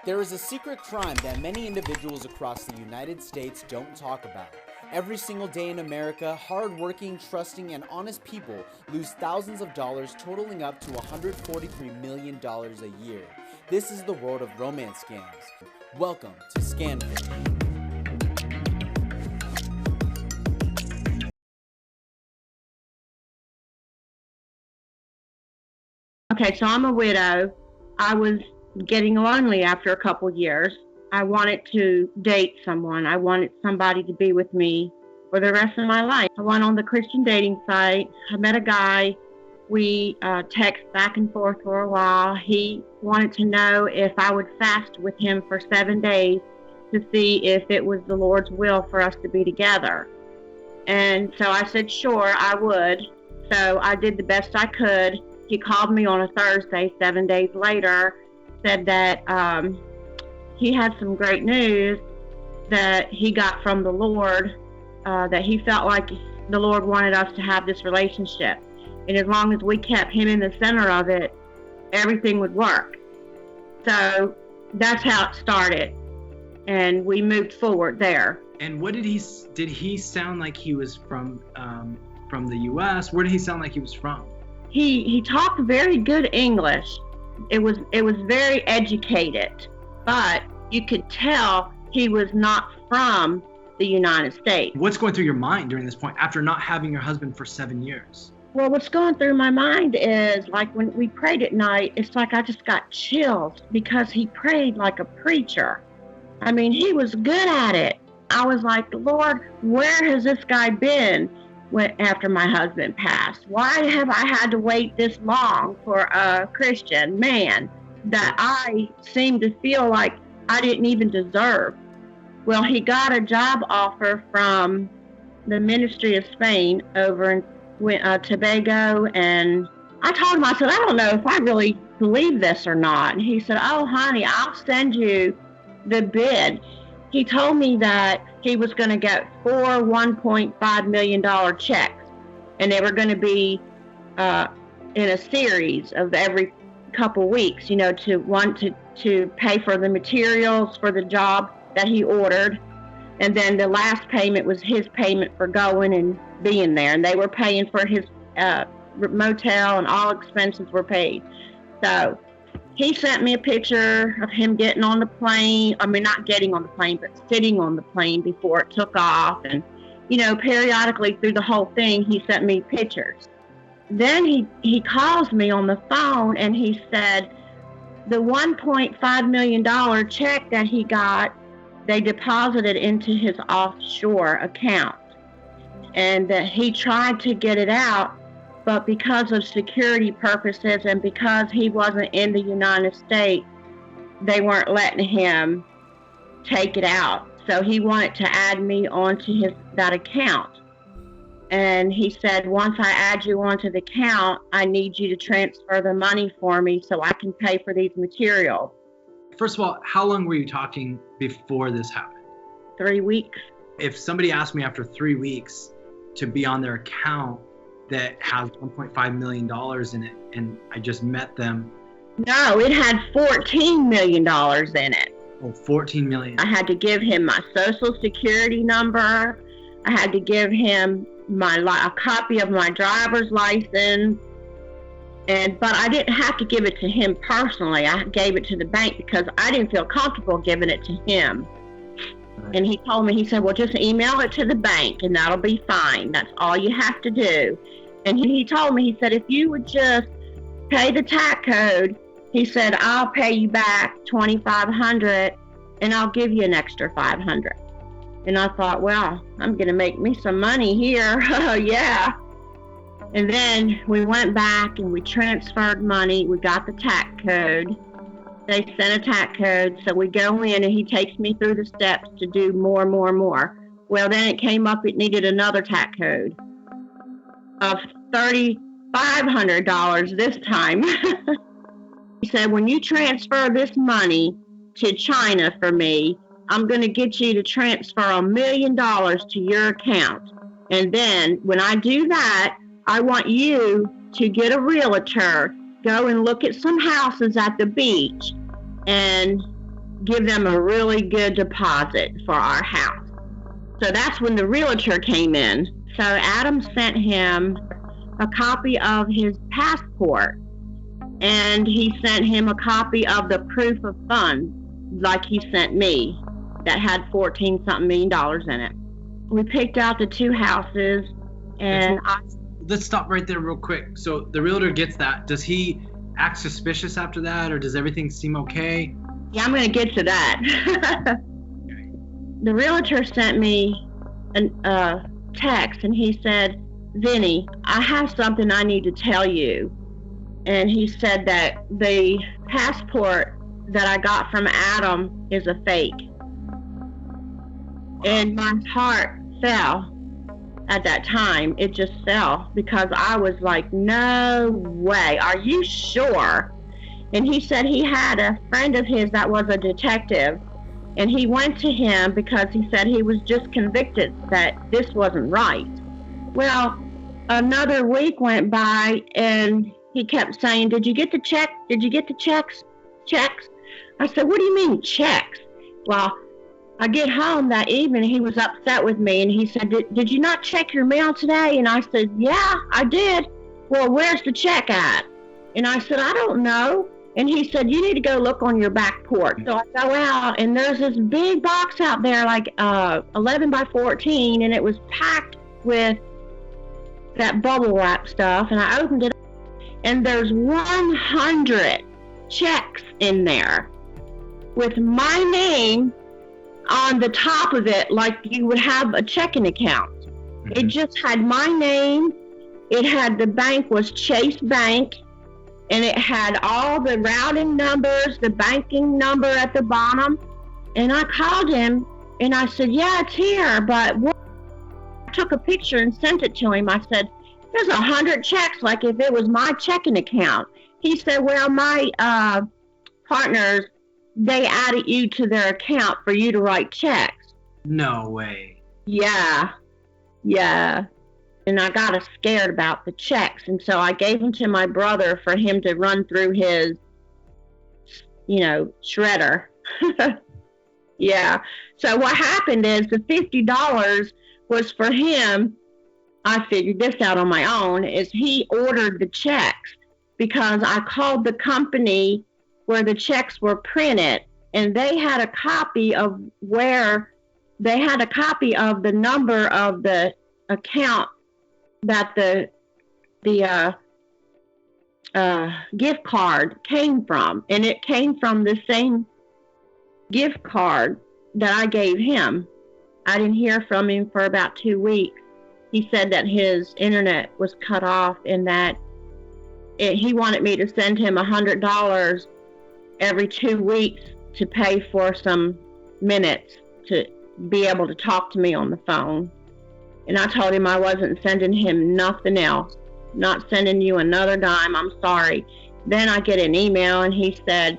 There is a secret crime that many individuals across the United States don't talk about. Every single day in America, hard-working, trusting, and honest people lose thousands of dollars, totaling up to $143 million a year. This is the world of romance scams. Welcome to Catfished. Okay, so I'm a widow. I was getting lonely after a couple years. I wanted to date someone. I wanted somebody to be with me for the rest of my life. I went on the Christian dating site. I met a guy. We texted back and forth for a while. He wanted to know if I would fast with him for 7 days to see if it was the Lord's will for us to be together. And so I said, sure, I would. So I did the best I could. He called me on a Thursday, 7 days later, said that he had some great news that he got from the Lord, that he felt like the Lord wanted us to have this relationship. And as long as we kept him in the center of it, everything would work. So that's how it started. And we moved forward there. And what did he sound like he was from the U.S.? Where did he sound like he was from? He talked very good English. It was very educated, but you could tell he was not from the United States. What's going through your mind during this point after not having your husband for 7 years? Well, what's going through my mind is, like, when we prayed at night, it's like I just got chills because he prayed like a preacher. I mean, he was good at it. I was like, Lord, where has this guy been after my husband passed? Why have I had to wait this long for a Christian man that I seem to feel like I didn't even deserve? Well, he got a job offer from the Ministry of Spain over in Tobago, and I told him, I said, I don't know if I really believe this or not. And he said, oh, honey, I'll send you the bid. He told me that he was going to get 4 $1.5 million checks, and they were going to be in a series of every couple weeks, to pay for the materials for the job that he ordered. And then the last payment was his payment for going and being there. And they were paying for his motel, and all expenses were paid. So he sent me a picture of him getting on the plane. I mean, not getting on the plane, but sitting on the plane before it took off. And, periodically through the whole thing, he sent me pictures. Then he calls me on the phone, and he said the $1.5 million check that he got, they deposited into his offshore account. And that he tried to get it out, but because of security purposes and because he wasn't in the United States, they weren't letting him take it out. So he wanted to add me onto that account. And he said, once I add you onto the account, I need you to transfer the money for me so I can pay for these materials. First of all, how long were you talking before this happened? 3 weeks. If somebody asked me after 3 weeks to be on their account that has $1.5 million in it, and I just met them. No, it had $14 million in it. Oh, $14 million. I had to give him my social security number. I had to give him a copy of my driver's license. But I didn't have to give it to him personally. I gave it to the bank because I didn't feel comfortable giving it to him. Right. And he told me, he said, well, just email it to the bank and that'll be fine. That's all you have to do. And he told me, he said, if you would just pay the tax code, he said, I'll pay you back $2,500 and I'll give you an extra $500. And I thought, well, I'm going to make me some money here. Yeah. And then we went back and we transferred money. We got the tax code. They sent a tax code. So we go in and he takes me through the steps to do more. Well, then it came up, it needed another tax code of $3,500 this time. He said, when you transfer this money to China for me, I'm going to get you to transfer $1 million to your account. And then when I do that, I want you to get a realtor, go and look at some houses at the beach, and give them a really good deposit for our house. So that's when the realtor came in. So Adam sent him a copy of his passport, and he sent him a copy of the proof of funds, like he sent me, that had $14-something million in it. We picked out the 2 houses, and let's stop right there real quick. So the realtor gets that. Does he act suspicious after that, or does everything seem okay? Yeah, I'm going to get to that. The realtor sent me a text, and he said, Vinnie, I have something I need to tell you. And he said that the passport that I got from Adam is a fake. And my heart fell at that time. It just fell, because I was like, no way, are you sure? And he said he had a friend of his that was a detective, and he went to him because he said he was just convicted that this wasn't right. Well, another week went by, and he kept saying, did you get the check? Did you get the checks? I said, what do you mean checks? Well, I get home that evening, he was upset with me, and he said, did you not check your mail today? And I said, yeah, I did. Well, where's the check at? And I said, I don't know. And he said, you need to go look on your back porch. So I go out, and there's this big box out there, like 11 by 14, and it was packed with that bubble wrap stuff. And I opened it up, and there's 100 checks in there with my name on the top of it, like you would have a checking account. Mm-hmm. It just had my name. It had, the bank was Chase Bank, and it had all the routing numbers, the banking number at the bottom. And I called him, and I said, yeah, it's here, but what? I took a picture and sent it to him. I said, there's 100 checks, like if it was my checking account. He said, well, my partners, they added you to their account for you to write checks. No way. Yeah. And I got scared about the checks, and so I gave them to my brother for him to run through his, shredder. Yeah. So what happened is the $50 was for him. I figured this out on my own, is he ordered the checks, because I called the company where the checks were printed, and they had a copy of the number of the account that the gift card came from, and it came from the same gift card that I gave him. I didn't hear from him for about 2 weeks. He said that his internet was cut off, and that he wanted me to send him $100 every 2 weeks to pay for some minutes to be able to talk to me on the phone. And I told him I wasn't sending him nothing else, not sending you another dime, I'm sorry. Then I get an email, and he said,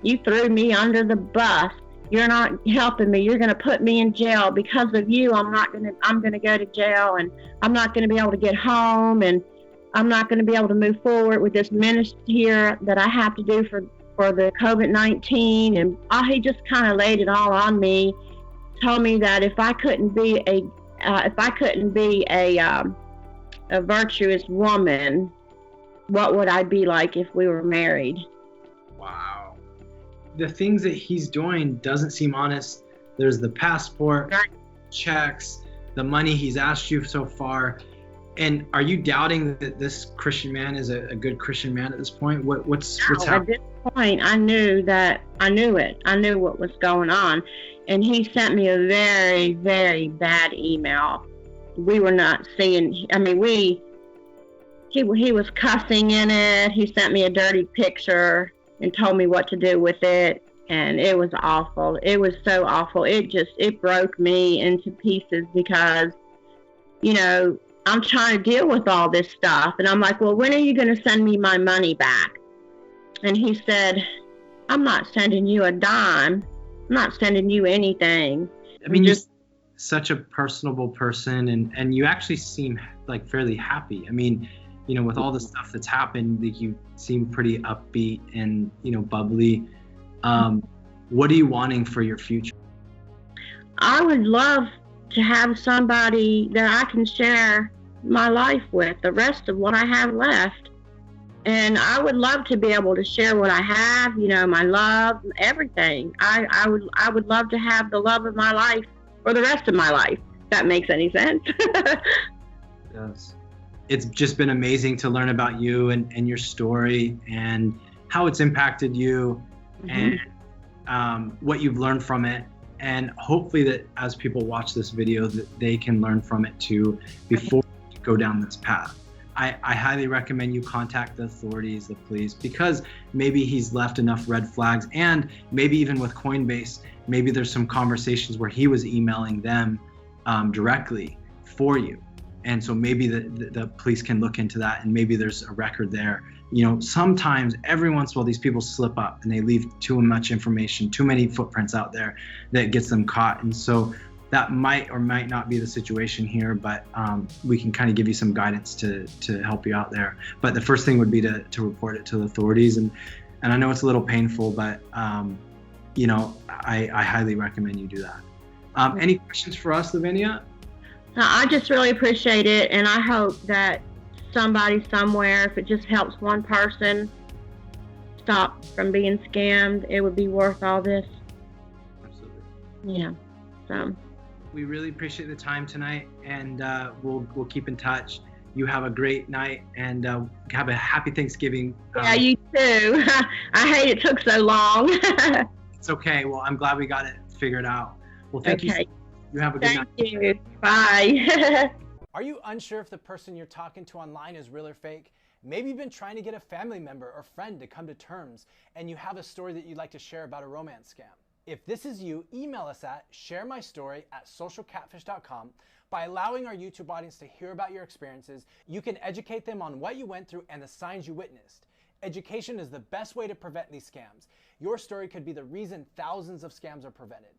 you threw me under the bus. You're not helping me. You're going to put me in jail. Because of you, I'm going to go to jail, and I'm not going to be able to get home, and I'm not going to be able to move forward with this ministry here that I have to do for the COVID-19. And he just kind of laid it all on me, told me that if I couldn't be a virtuous woman, what would I be like if we were married? Wow. The things that he's doing doesn't seem honest. There's the passport, checks, the money he's asked you so far. And are you doubting that this Christian man is a good Christian man at this point? What's happening? At this point, I knew it. I knew what was going on. And he sent me a very, very bad email. We were not seeing, he was cussing in it. He sent me a dirty picture and told me what to do with it. And it was awful. It was so awful. It broke me into pieces, because, I'm trying to deal with all this stuff. And I'm like, well, when are you going to send me my money back? And he said, I'm not sending you a dime. I'm not sending you anything. You're such a personable person, and you actually seem like fairly happy. With all the stuff that's happened, you seem pretty upbeat and, bubbly. What are you wanting for your future? I would love to have somebody that I can share my life with, the rest of what I have left. And I would love to be able to share what I have, my love, everything. I would love to have the love of my life for the rest of my life. If that makes any sense. Yes. It's just been amazing to learn about you and your story and how it's impacted you, and what you've learned from it. And hopefully that as people watch this video, that they can learn from it too before you go down this path. I highly recommend you contact the authorities, the police, because maybe he's left enough red flags, and maybe even with Coinbase, maybe there's some conversations where he was emailing them directly for you. And so maybe the police can look into that, and maybe there's a record there. Sometimes, every once in a while, these people slip up and they leave too much information, too many footprints out there that gets them caught. And so that might or might not be the situation here, but we can kind of give you some guidance to help you out there. But the first thing would be to report it to the authorities. And I know it's a little painful, but I highly recommend you do that. Any questions for us, Lavinia? I just really appreciate it, and I hope that somebody somewhere, if it just helps one person stop from being scammed, it would be worth all this. Absolutely. Yeah. So we really appreciate the time tonight, and we'll keep in touch. You have a great night, and have a happy Thanksgiving. Yeah, you too. I hate it took so long. It's okay. Well, I'm glad we got it figured out. Well, thank you. You have a good night. Thank you. Bye. Are you unsure if the person you're talking to online is real or fake? Maybe you've been trying to get a family member or friend to come to terms, and you have a story that you'd like to share about a romance scam. If this is you, email us at sharemystory@socialcatfish.com. By allowing our YouTube audience to hear about your experiences, you can educate them on what you went through and the signs you witnessed. Education is the best way to prevent these scams. Your story could be the reason thousands of scams are prevented.